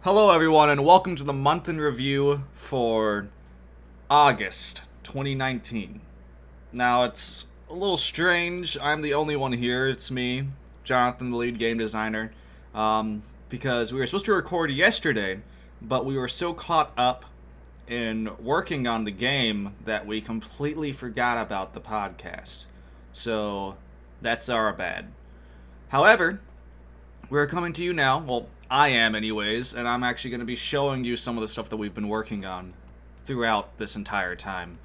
Hello, everyone, and welcome to the month in review for August 2019. Now, it's a little strange. I'm the only one here. It's me, Jonathan, the lead game designer, because we were supposed to record yesterday, but we were so caught up in working on the game that we completely forgot about the podcast. So, that's our bad. However, we're coming to you now. Well, I am, anyways, and I'm actually going to be showing you some of the stuff that we've been working on throughout this entire time.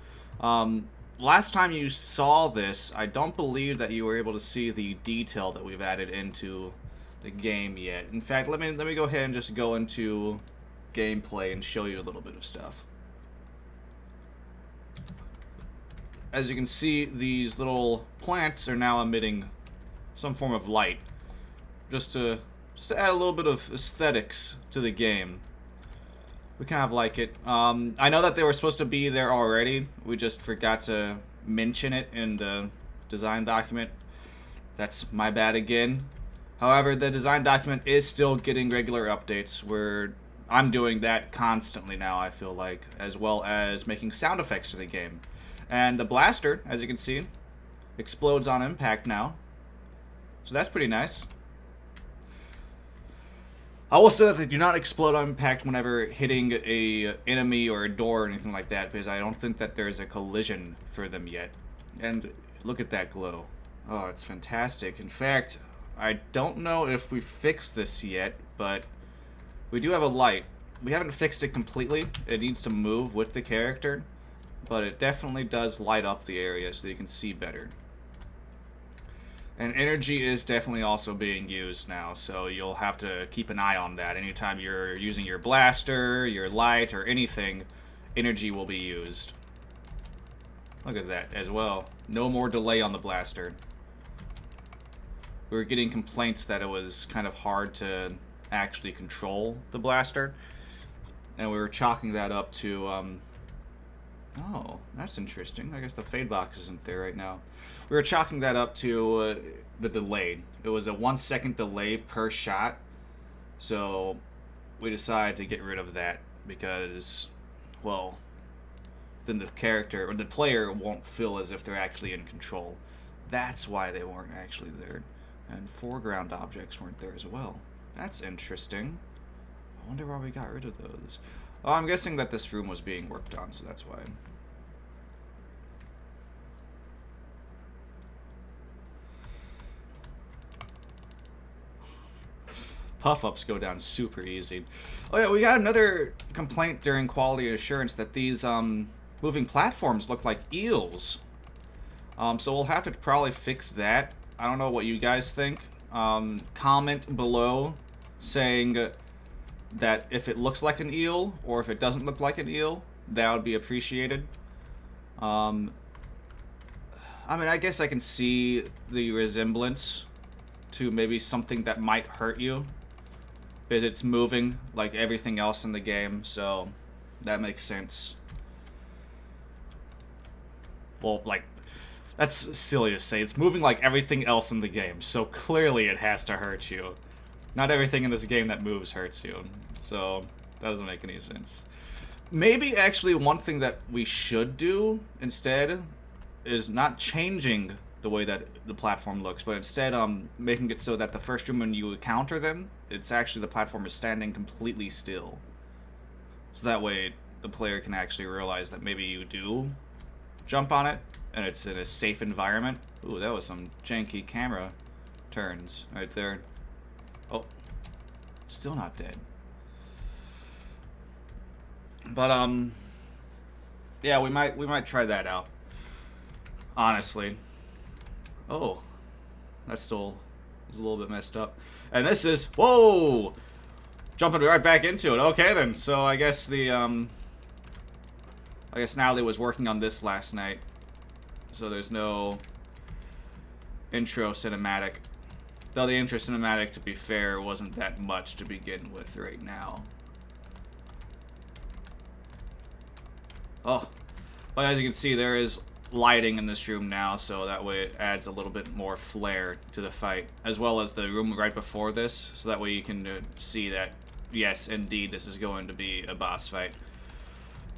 Last time you saw this, I don't believe that you were able to see the detail that we've added into the game yet. In fact, let me go ahead and just go into gameplay and show you a little bit of stuff. As you can see, these little plants are now emitting some form of light, just to add a little bit of aesthetics to the game. We kind of like it. I know that they were supposed to be there already. We just forgot to mention it in the design document. That's my bad again. However, the design document is still getting regular updates where I'm doing that constantly now, I feel like, as well as making sound effects to the game. And the blaster, as you can see, explodes on impact now. So that's pretty nice. I will say that they do not explode on impact whenever hitting a enemy or a door or anything like that, because I don't think that there's a collision for them yet. And look at that glow. Oh, it's fantastic. In fact, I don't know if we fixed this yet, but we do have a light. We haven't fixed it completely. It needs to move with the character, but it definitely does light up the area so you can see better. And energy is definitely also being used now, so you'll have to keep an eye on that. Anytime you're using your blaster, your light, or anything, energy will be used. Look at that as well. No more delay on the blaster. We were getting complaints that it was kind of hard to actually control the blaster, and we were chalking that up to, oh, that's interesting. I guess the fade box isn't there right now. We were chalking that up to the delay. It was a 1 second delay per shot. So we decided to get rid of that because, well, then the character or the player won't feel as if they're actually in control. That's why they weren't actually there. And foreground objects weren't there as well. That's interesting. I wonder why we got rid of those. Oh, I'm guessing that this room was being worked on, so that's why. Puff-ups go down super easy. Oh yeah, we got another complaint during quality assurance that these moving platforms look like eels. So we'll have to probably fix that. I don't know what you guys think. Comment below saying that if it looks like an eel or if it doesn't look like an eel, that would be appreciated. I mean, I guess I can see the resemblance to maybe something that might hurt you, because it's moving like everything else in the game, so that makes sense. Well, like, that's silly to say. It's moving like everything else in the game, so clearly it has to hurt you. Not everything in this game that moves hurts you, so that doesn't make any sense. Maybe actually one thing that we should do instead is not changing the way that the platform looks, but instead making it so that the first room when you encounter them, it's actually the platform is standing completely still. So that way the player can actually realize that maybe you do jump on it and it's in a safe environment. Ooh, that was some janky camera turns right there. Oh, still not dead. But yeah, we might try that out. Honestly. Oh, that still is a little bit messed up. And this is, whoa, jumping right back into it. Okay then, so I guess the I guess Natalie was working on this last night, so there's no intro cinematic. Though the intro cinematic, to be fair, wasn't that much to begin with right now. Oh, but as you can see, there is lighting in this room now, so that way it adds a little bit more flair to the fight, as well as the room right before this, so that way you can see that yes, indeed, this is going to be a boss fight.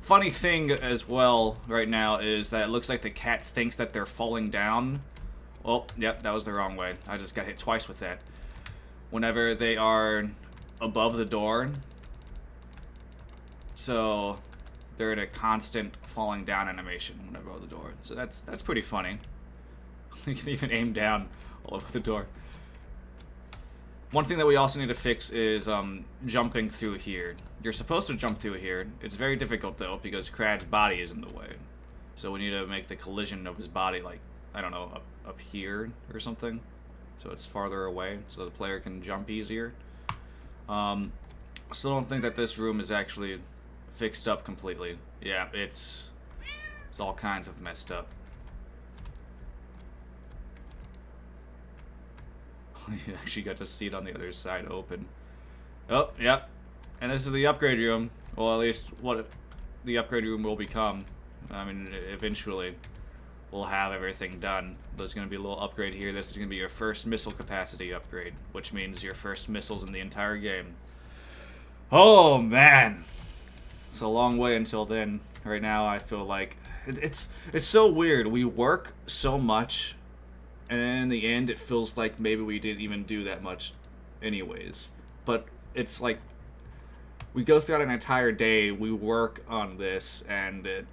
Funny thing as well right now is that it looks like the cat thinks that they're falling down. Oh, yep, that was the wrong way. I just got hit twice with that. Whenever they are above the door, so they're in a constant falling down animation whenever above the door. So that's pretty funny. You can even aim down all over the door. One thing that we also need to fix is jumping through here. You're supposed to jump through here. It's very difficult though because Crad's body is in the way. So we need to make the collision of his body like, I don't know, up here or something. So it's farther away so the player can jump easier. Still don't think that this room is actually fixed up completely. Yeah, it's all kinds of messed up. You actually got to see it on the other side open. Oh, yep. And this is the upgrade room. Well, at least what the upgrade room will become. I mean, eventually we'll have everything done. There's going to be a little upgrade here. This is going to be your first missile capacity upgrade, which means your first missiles in the entire game. Oh, man. It's a long way until then. Right now, I feel like it's so weird. We work so much, and in the end, it feels like maybe we didn't even do that much anyways. But it's like we go throughout an entire day, we work on this, and it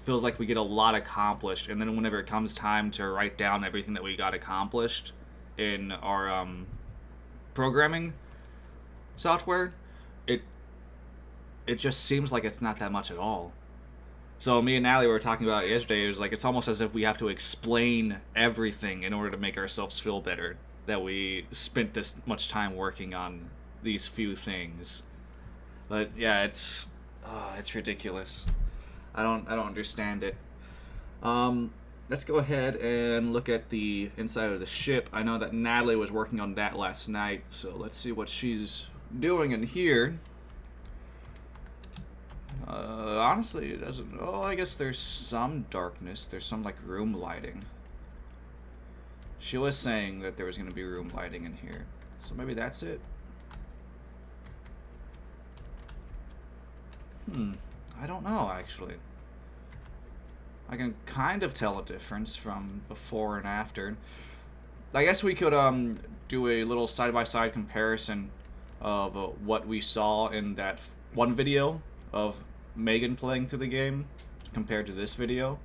feels like we get a lot accomplished. And then whenever it comes time to write down everything that we got accomplished in our programming software, it just seems like it's not that much at all. So me and Natalie were talking about it yesterday. It was like it's almost as if we have to explain everything in order to make ourselves feel better that we spent this much time working on these few things. But yeah, it's ridiculous. I don't understand it. Let's go ahead and look at the inside of the ship. I know that Natalie was working on that last night, so let's see what she's doing in here. Honestly, it doesn't... Oh, I guess there's some darkness. There's some, like, room lighting. She was saying that there was going to be room lighting in here. So maybe that's it? I don't know, actually. I can kind of tell a difference from before and after. I guess we could, do a little side-by-side comparison of what we saw in that one video of Megan playing through the game compared to this video.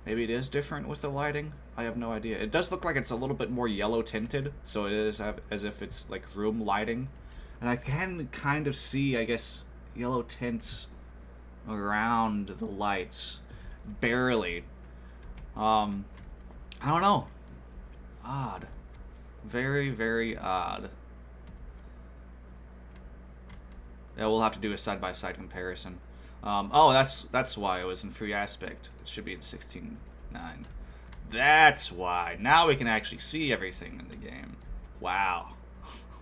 Maybe it is different with the lighting. I have no idea. It does look like it's a little bit more yellow tinted, so it is as if it's like room lighting. And I can kind of see, I guess, yellow tints around the lights. Barely. I don't know. Odd. Very, very odd. Yeah, we'll have to do a side-by-side comparison. Oh, that's why it was in free aspect. It should be in 16:9. That's why. Now we can actually see everything in the game. Wow.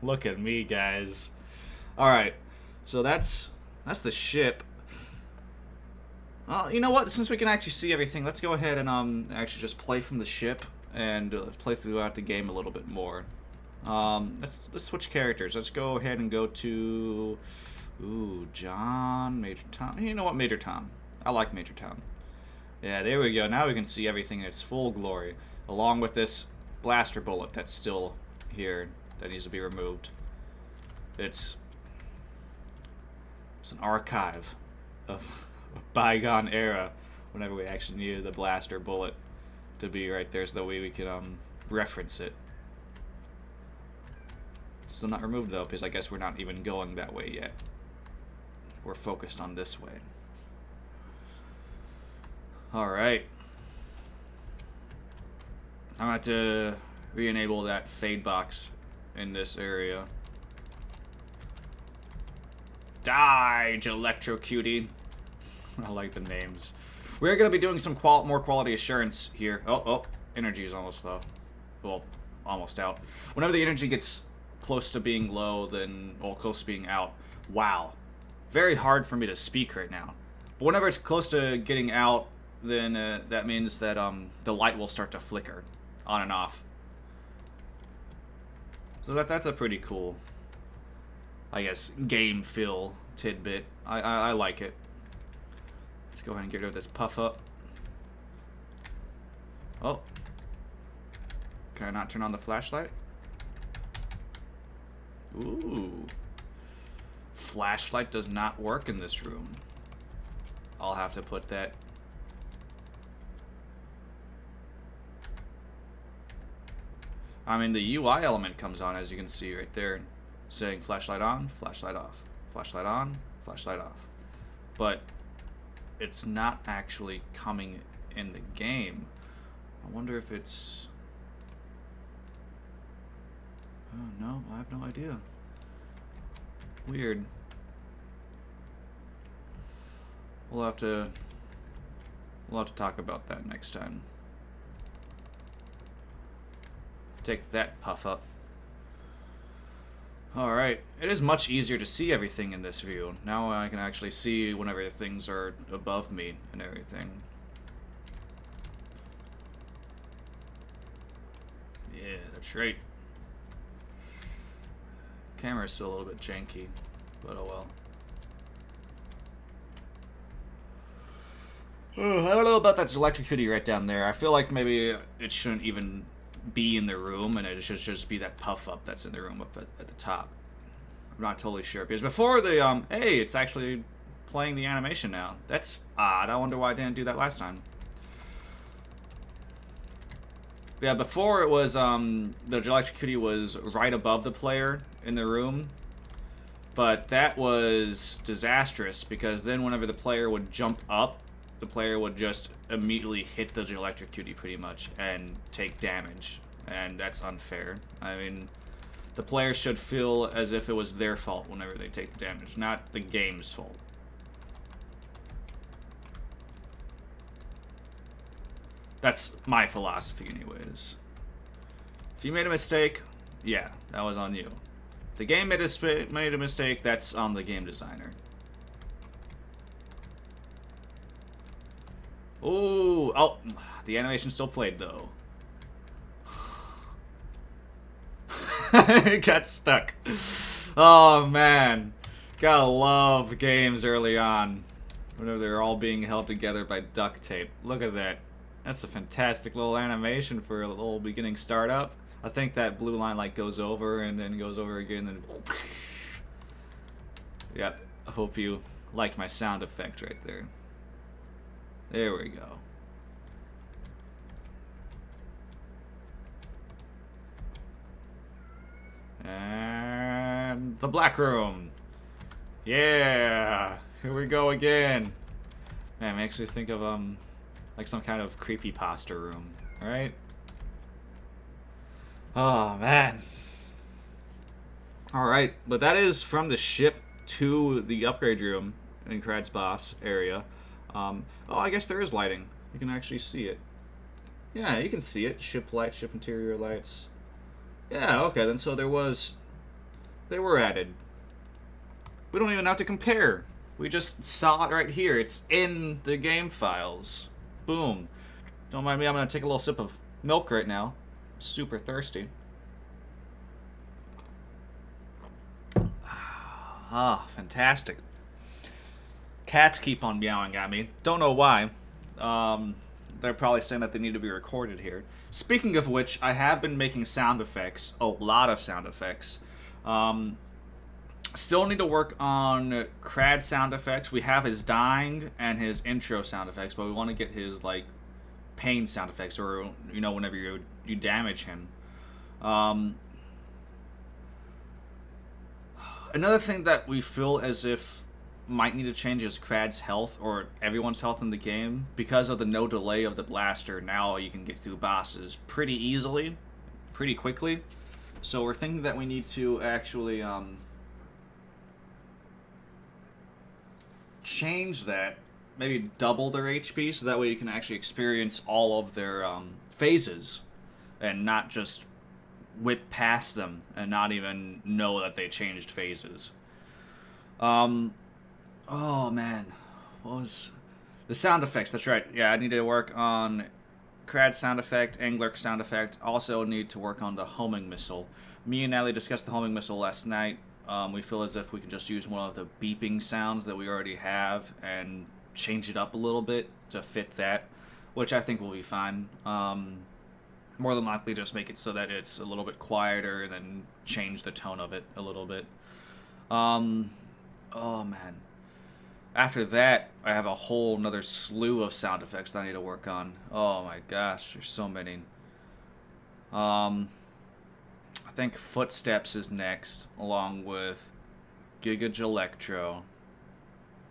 Look at me, guys. Alright. So that's the ship. You know what? Since we can actually see everything, let's go ahead and actually just play from the ship and play throughout the game a little bit more. Let's switch characters. Let's go ahead and go to... Ooh, John, Major Tom. You know what, Major Tom. I like Major Tom. Yeah, there we go. Now we can see everything in its full glory, along with this blaster bullet that's still here that needs to be removed. It's an archive of a bygone era whenever we actually needed the blaster bullet to be right there so that way we could reference it. Still not removed though, because I guess we're not even going that way yet. We're focused on this way. Alright. I'm about to re-enable that fade box in this area. Die, Electrocutie. I like the names. We're going to be doing some more quality assurance here. Oh, energy is almost low. Well, almost out. Whenever the energy gets close to being low, then, well, close to being out. Wow. Very hard for me to speak right now. But whenever it's close to getting out, then that means that the light will start to flicker on and off. So that's a pretty cool I guess, game feel tidbit. I like it. Let's go ahead and get rid of this puff up. Oh. Can I not turn on the flashlight? Ooh. Flashlight does not work in this room. I'll have to put that... I mean, the UI element comes on, as you can see right there, saying flashlight on, flashlight off, flashlight on, flashlight off. But it's not actually coming in the game. I wonder if it's... Oh, no, I have no idea. Weird. We'll have to talk about that next time. Take that puff up. Alright, it is much easier to see everything in this view. Now I can actually see whenever things are above me and everything. Yeah, that's right. Camera's still a little bit janky, but oh well. I don't know about that electricity right down there. I feel like maybe it shouldn't even be in the room, and it should just be that puff up that's in the room up at the top. I'm not totally sure, because before the hey, it's actually playing the animation now. That's odd. I wonder why I didn't do that last time. Yeah, before it was the electricity was right above the player in the room, but that was disastrous, because then whenever the player would jump up, the player would just immediately hit the electricity pretty much and take damage, and that's unfair. I mean, the player should feel as if it was their fault whenever they take the damage, not the game's fault. That's my philosophy anyways. If you made a mistake, yeah, that was on you. If the game made a mistake, that's on the game designer. Ooh, oh, the animation still played though. It got stuck. Oh man, gotta love games early on, whenever they're all being held together by duct tape. Look at that. That's a fantastic little animation for a little beginning startup. I think that blue line like goes over and then goes over again and yep, I hope you liked my sound effect right there. There we go. And the black room. Yeah, here we go again. Man, it makes me think of like some kind of creepypasta room, right? Oh man. All right, but that is from the ship to the upgrade room in Krad's boss area. Oh, I guess there is lighting. You can actually see it. Yeah, you can see it. Ship lights, ship interior lights. Yeah, okay, then so they were added. We don't even have to compare. We just saw it right here. It's in the game files. Boom. Don't mind me, I'm gonna take a little sip of milk right now. Super thirsty. Ah, fantastic. Cats keep on meowing at me. Don't know why. They're probably saying that they need to be recorded here. Speaking of which, I have been making sound effects. A lot of sound effects. Still need to work on Krad sound effects. We have his dying and his intro sound effects, but we want to get his, like, pain sound effects, or, you know, whenever you damage him. Another thing that we feel as if might need to change is Krad's health, or everyone's health in the game. Because of the no delay of the blaster, now you can get through bosses pretty easily, pretty quickly. So we're thinking that we need to actually change that, maybe double their HP, so that way you can actually experience all of their phases and not just whip past them and not even know that they changed phases. Oh man, what was the sound effects? That's right. Yeah, I need to work on Krad's sound effect, Angler's sound effect. Also need to work on the homing missile. Me and Natalie discussed the homing missile last night. We feel as if we can just use one of the beeping sounds that we already have and change it up a little bit to fit that, which I think will be fine. More than likely just make it so that it's a little bit quieter and then change the tone of it a little bit. Oh man. After that, I have a whole another slew of sound effects that I need to work on. Oh my gosh, there's so many. I think Footsteps is next, along with Gigagelectro.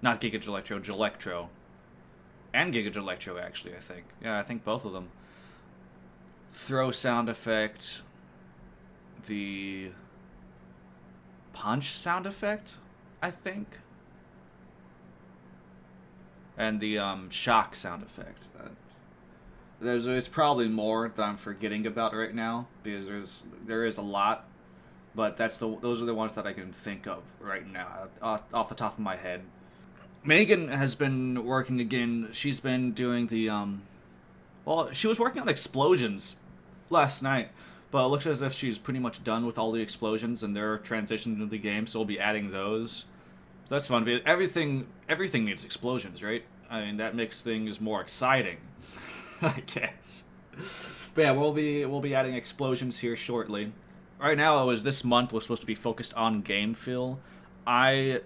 Not Gigagelectro, Gelectro. And Gigagelectro, actually, I think. Yeah, I think both of them. Throw sound effect. The punch sound effect, I think. And the shock sound effect. There's probably more that I'm forgetting about right now because there is a lot, but those are the ones that I can think of right now off the top of my head. Megan has been working again. She's been doing the she was working on explosions last night, but it looks as if she's pretty much done with all the explosions and they're transitioned into the game, so we'll be adding those. So that's fun. But everything needs explosions, right? I mean, that makes things more exciting, I guess. But yeah, we'll be adding explosions here shortly. Right now, this month was supposed to be focused on game feel. I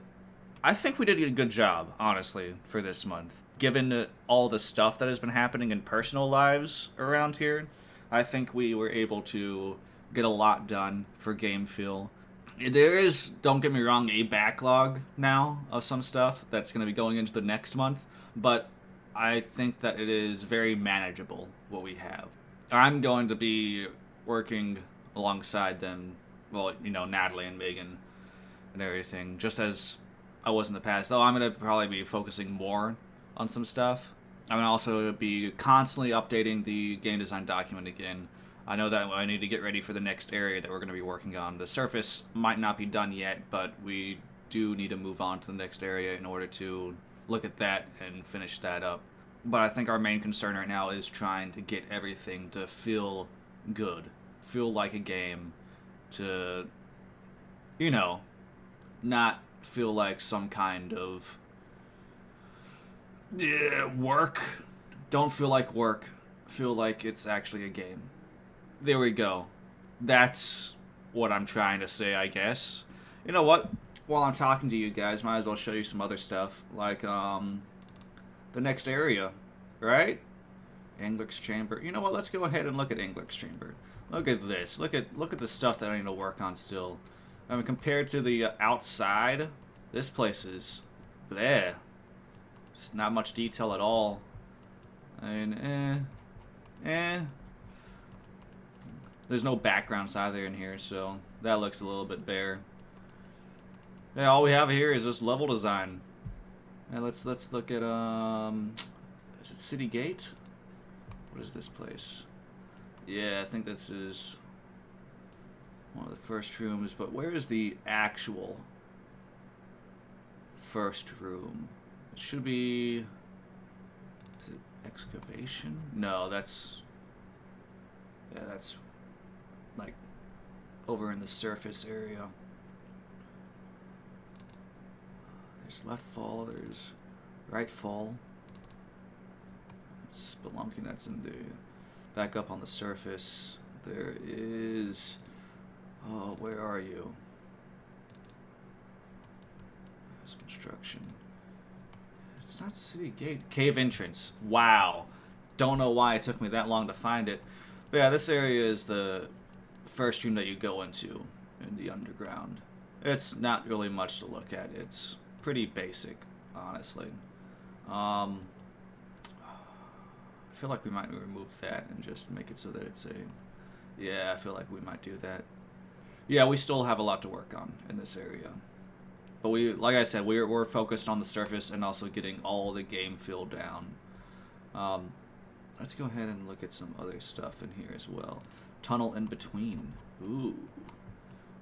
think we did a good job, honestly, for this month. Given all the stuff that has been happening in personal lives around here, I think we were able to get a lot done for game feel. There is, don't get me wrong, a backlog now of some stuff that's going to be going into the next month, but I think that it is very manageable, what we have. I'm going to be working alongside them, well, Natalie and Megan and everything, just as I was in the past, though I'm going to probably be focusing more on some stuff. I'm going to also be constantly updating the game design document again. I know that I need to get ready for the next area that we're going to be working on. The surface might not be done yet, but we do need to move on to the next area in order to look at that and finish that up. But I think our main concern right now is trying to get everything to feel good, feel like a game, to, not feel like some kind of work. Don't feel like work. Feel like it's actually a game. There we go. That's what I'm trying to say, I guess. You know what? While I'm talking to you guys, might as well show you some other stuff. Like, the next area, right? Englick's Chamber. You know what? Let's go ahead and look at Englick's Chamber. Look at this. Look at the stuff that I need to work on still. I mean, compared to the outside, this place is there. Just not much detail at all. I mean, There's no backgrounds either in here, so that looks a little bit bare. Yeah, all we have here is this level design. And let's look at is it City Gate? What is this place? Yeah, I think this is one of the first rooms, but where is the actual first room? It should be, is it excavation? No, that's like over in the surface area. There's left fall, there's right fall. That's Spelunking, that's in the back up on the surface. There is, oh, where are you? That's construction. It's not City Gate. Cave entrance. Wow. Don't know why it took me that long to find it. But yeah, this area is the first room that you go into in the underground. It's not really much to look at. It's pretty basic, honestly. I feel like we might remove that and just make it so that it's a... Yeah, I feel like we might do that. Yeah, we still have a lot to work on in this area. But we, like I said, we're focused on the surface and also getting all the game feel down. Let's go ahead and look at some other stuff in here as well. Tunnel in between. Ooh.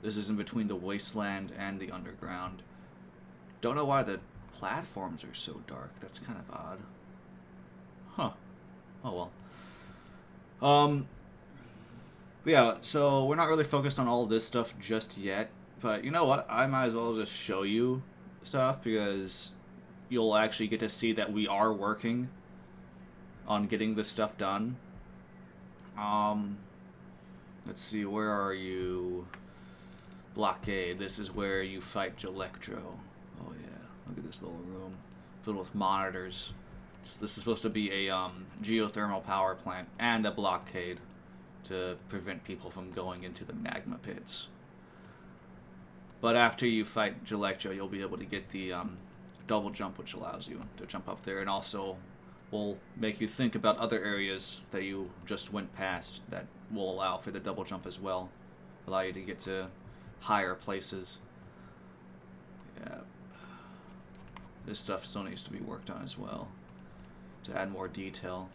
This is in between the wasteland and the underground. Don't know why the platforms are so dark. That's kind of odd. Huh. Oh well. Yeah, so we're not really focused on all this stuff just yet, But you know what? I might as well just show you stuff because you'll actually get to see that we are working on getting this stuff done. Let's see, where are you? Blockade. This is where you fight Gelectro. Oh yeah, look at this little room filled with monitors. So this is supposed to be a geothermal power plant and a blockade to prevent people from going into the magma pits. But after you fight Gelectro, you'll be able to get the double jump, which allows you to jump up there, and also will make you think about other areas that you just went past that will allow for the double jump as well. Allow you to get to higher places. Yeah. This stuff still needs to be worked on as well to add more detail.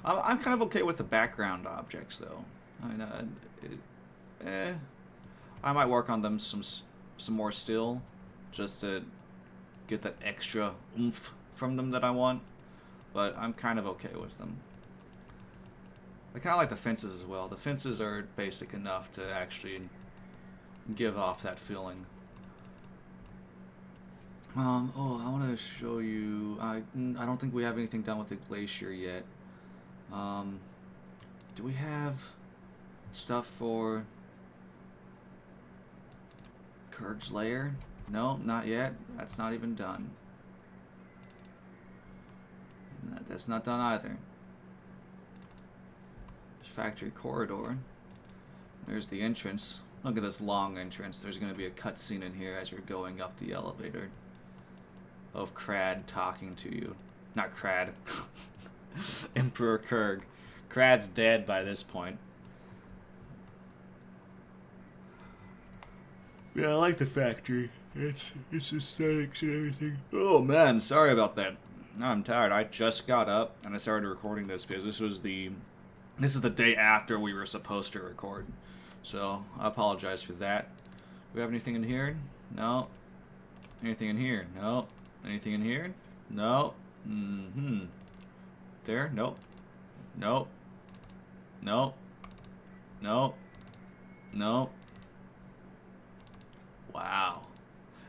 I'm kind of okay with the background objects though. I mean, I might work on them some more still, just to get that extra oomph from them that I want. But I'm kind of okay with them. I kind of like the fences as well. The fences are basic enough to actually give off that feeling. Oh, I want to show you. I don't think we have anything done with the glacier yet. Do we have stuff for Kurg's lair? No, not yet. That's not even done. That's not done either. Factory corridor. There's the entrance. Look at this long entrance. There's going to be a cutscene in here as you're going up the elevator of Krad talking to you. Not Krad. Emperor Kurg. Krad's dead by this point. Yeah, I like the factory. It's aesthetics and everything. Oh man, sorry about that. I'm tired. I just got up and I started recording this because this is the day after we were supposed to record. So I apologize for that. Do we have anything in here? No. Anything in here? No. Anything in here? No. There? Nope. Nope. Nope. Nope. Nope. Wow.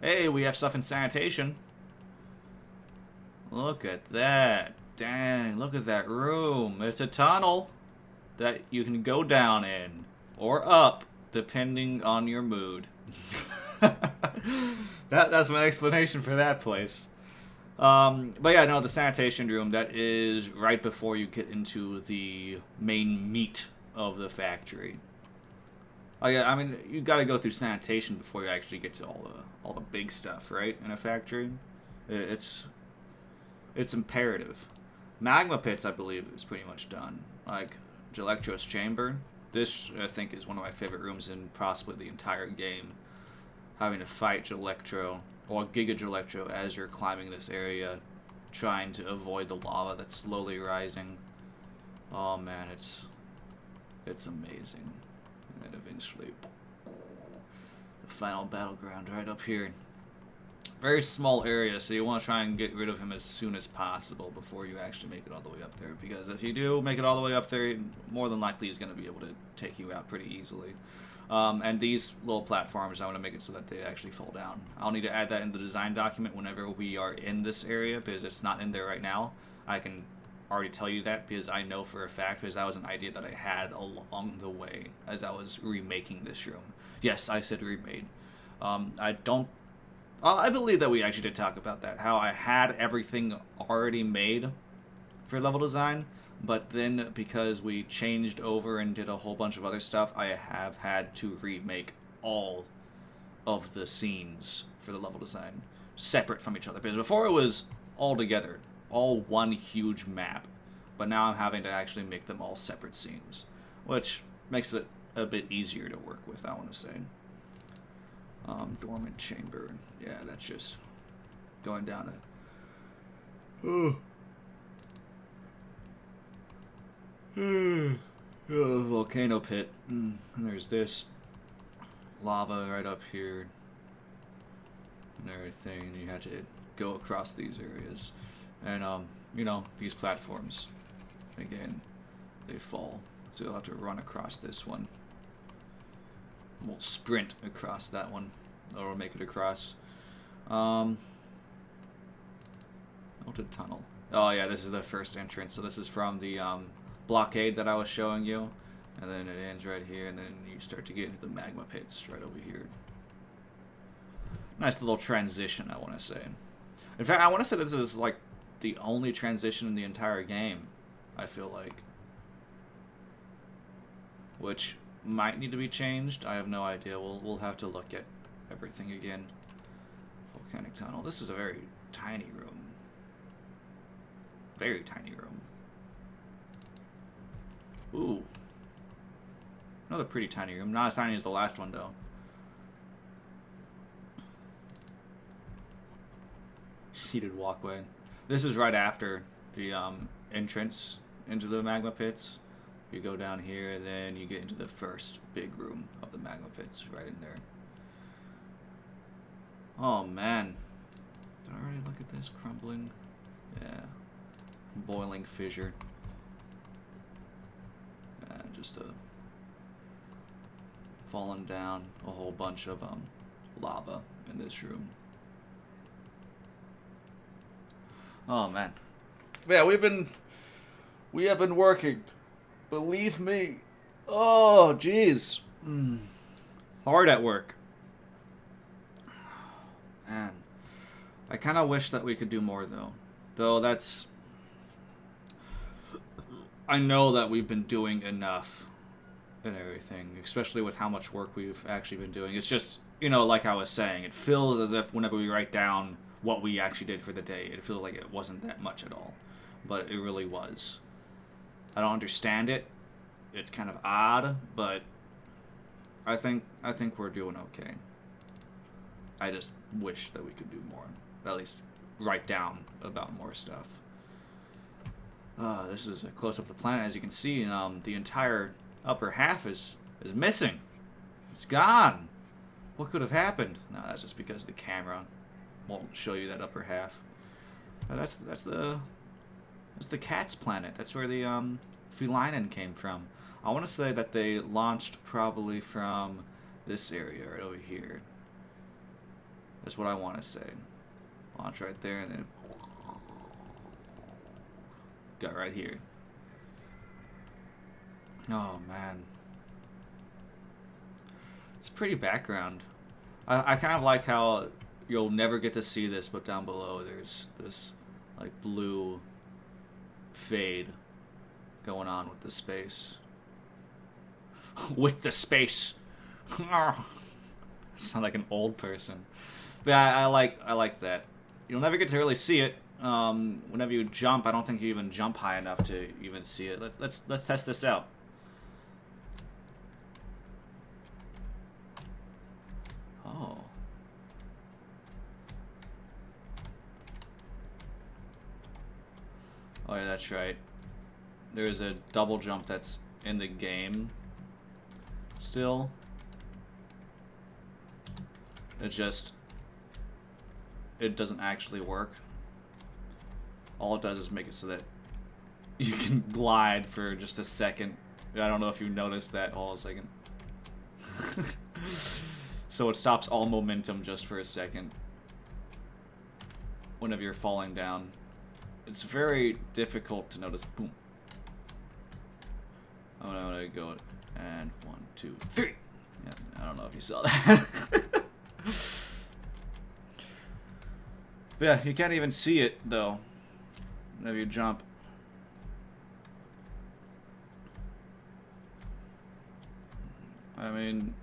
Hey, we have stuff in sanitation. Look at that. Dang, look at that room. It's a tunnel that you can go down in. Or up, depending on your mood. That's my explanation for that place. But yeah, no, the sanitation room, that is right before you get into the main meat of the factory. Oh yeah, I mean, you gotta go through sanitation before you actually get to all the big stuff, right? In a factory, it's imperative. Magma pits, I believe, is pretty much done. Like Gelectro's chamber. This, I think, is one of my favorite rooms in possibly the entire game. Having to fight Gelectro, or Giga Gelectro, as you're climbing this area, trying to avoid the lava that's slowly rising. Oh man, it's amazing. And eventually, the final battleground right up here. Very small area, so you want to try and get rid of him as soon as possible before you actually make it all the way up there. Because if you do make it all the way up there, more than likely he's going to be able to take you out pretty easily. And these little platforms, I want to make it so that they actually fall down. I'll need to add that in the design document whenever we are in this area, because it's not in there right now. I can already tell you that because I know for a fact, because that was an idea that I had along the way as I was remaking this room. Yes, I said remade. I believe that we actually did talk about that, how I had everything already made for level design, but then because we changed over and did a whole bunch of other stuff, I have had to remake all of the scenes for the level design separate from each other. Because before it was all together, all one huge map, but now I'm having to actually make them all separate scenes, which makes it a bit easier to work with, I want to say. Dormant chamber. Yeah, that's just going down a volcano pit. And there's this lava right up here and everything. You had to go across these areas. And, you know, these platforms, again, they fall. So you'll have to run across this one. We'll sprint across that one. Or we'll make it across. Melted tunnel. Oh yeah, this is the first entrance. So this is from the blockade that I was showing you. And then it ends right here, and then you start to get into the magma pits right over here. Nice little transition, I want to say. In fact, I want to say this is like the only transition in the entire game, I feel like. Which might need to be changed. I have no idea. We'll have to look at everything again. Volcanic tunnel. This is a very tiny room. Very tiny room. Ooh. Another pretty tiny room. Not as tiny as the last one, though. Heated walkway. This is right after the entrance into the magma pits. You go down here, and then you get into the first big room of the magma pits, right in there. Oh, man. Did I already look at this? Crumbling? Yeah. Boiling fissure. Just a... fallen down a whole bunch of lava in this room. Oh man, yeah, we have been working. Believe me. Oh jeez, hard at work. Man, I kind of wish that we could do more though. That's. I know that we've been doing enough. And everything, especially with how much work we've actually been doing. It's just, you know, like I was saying, it feels as if whenever we write down what we actually did for the day, it feels like it wasn't that much at all. But it really was. I don't understand it. It's kind of odd, but I think we're doing okay. I just wish that we could do more. At least write down about more stuff. This is a close-up of the planet. As you can see, the entire upper half is missing. It's gone. What could have happened? No, that's just because the camera won't show you that upper half. That's the cat's planet. That's where the Felinen came from. I want to say that they launched probably from this area right over here. That's what I want to say. Launch right there and then got right here. Oh man, it's a pretty background. I kind of like how you'll never get to see this, but down below there's this like blue fade going on with the space. With the space. I sound like an old person, but I like that. You'll never get to really see it. Whenever you jump, I don't think you even jump high enough to even see it. Let's test this out. Oh. Oh yeah, that's right. There's a double jump that's in the game still. It doesn't actually work. All it does is make it so that you can glide for just a second. I don't know if you noticed that. Hold on a second. So it stops all momentum just for a second whenever you're falling down. It's very difficult to notice. Boom. I'm gonna go and 1, 2, 3. Yeah, I don't know if you saw that. But yeah, you can't even see it though whenever you jump. I mean,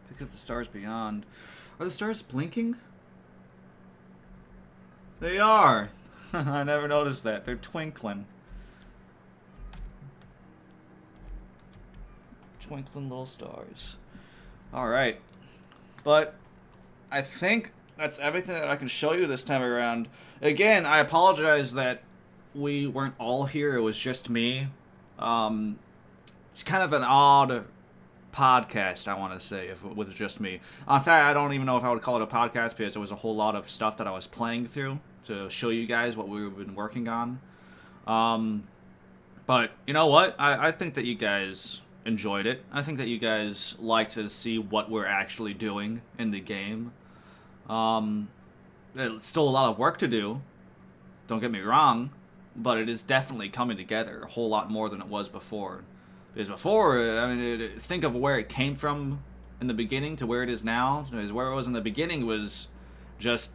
look at the stars beyond. Are the stars blinking? They are. I never noticed that. They're twinkling. Twinkling little stars. Alright. But I think that's everything that I can show you this time around. Again, I apologize that we weren't all here. It was just me. It's kind of an odd podcast, I want to say, with just me. In fact, I don't even know if I would call it a podcast because there was a whole lot of stuff that I was playing through to show you guys what we've been working on. But you know what? I think that you guys enjoyed it. I think that you guys like to see what we're actually doing in the game. It's still a lot of work to do, don't get me wrong, but it is definitely coming together a whole lot more than it was before. Because before, I mean, think of where it came from in the beginning to where it is now. Because where it was in the beginning was just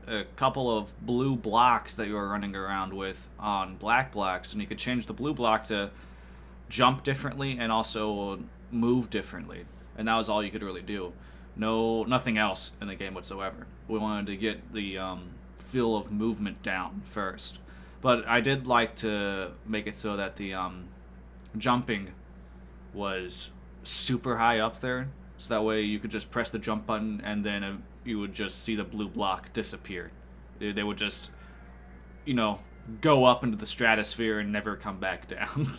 a couple of blue blocks that you were running around with on black blocks, and you could change the blue block to jump differently and also move differently, and that was all you could really do. Nothing else in the game whatsoever. We wanted to get the feel of movement down first, but I did like to make it so that the jumping was super high up there, so that way you could just press the jump button and then you would just see the blue block disappear. They would just, go up into the stratosphere and never come back down.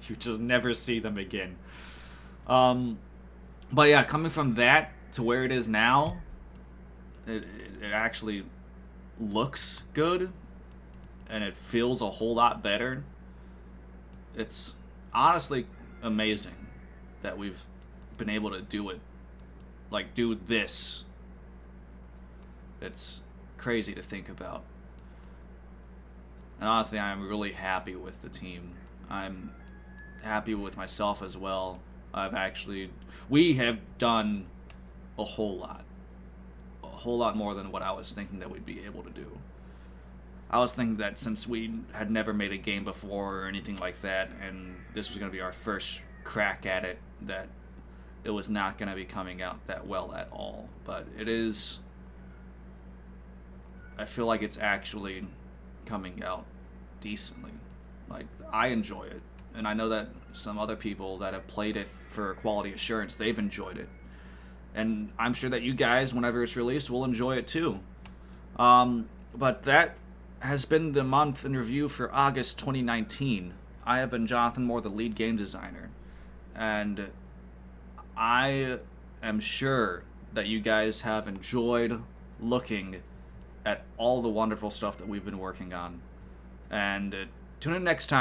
You just never see them again. But yeah, coming from that to where it is now, it actually looks good, and it feels a whole lot better. It's honestly amazing that we've been able to do it. Like, do this. It's crazy to think about. And honestly, I'm really happy with the team. I'm happy with myself as well. We have done a whole lot more than what I was thinking that we'd be able to do. I was thinking that since we had never made a game before or anything like that, and this was going to be our first crack at it, that it was not going to be coming out that well at all. But it is. I feel like it's actually coming out decently. Like, I enjoy it. And I know that some other people that have played it for quality assurance, they've enjoyed it. And I'm sure that you guys, whenever it's released, will enjoy it too. But that has been the month in review for August 2019. I have been Jonathan Moore, the lead game designer. And I am sure that you guys have enjoyed looking at all the wonderful stuff that we've been working on. And tune in next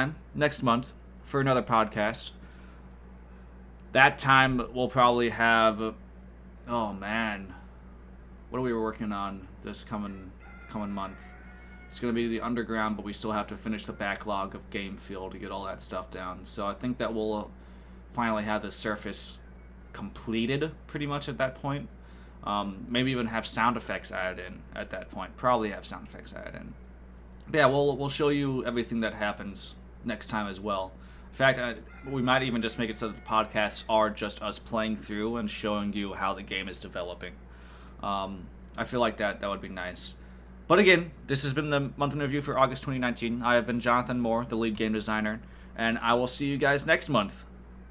month, for another podcast. That time we'll probably have, oh man, what are we working on this coming month? It's going to be the Underground, but we still have to finish the backlog of Game Feel to get all that stuff down. So I think that we'll finally have the Surface completed pretty much at that point. Maybe even have sound effects added in at that point. Probably have sound effects added in. But yeah, we'll show you everything that happens next time as well. In fact, we might even just make it so that the podcasts are just us playing through and showing you how the game is developing. I feel like that would be nice. But again, this has been the month in review for August 2019. I have been Jonathan Moore, the lead game designer, and I will see you guys next month.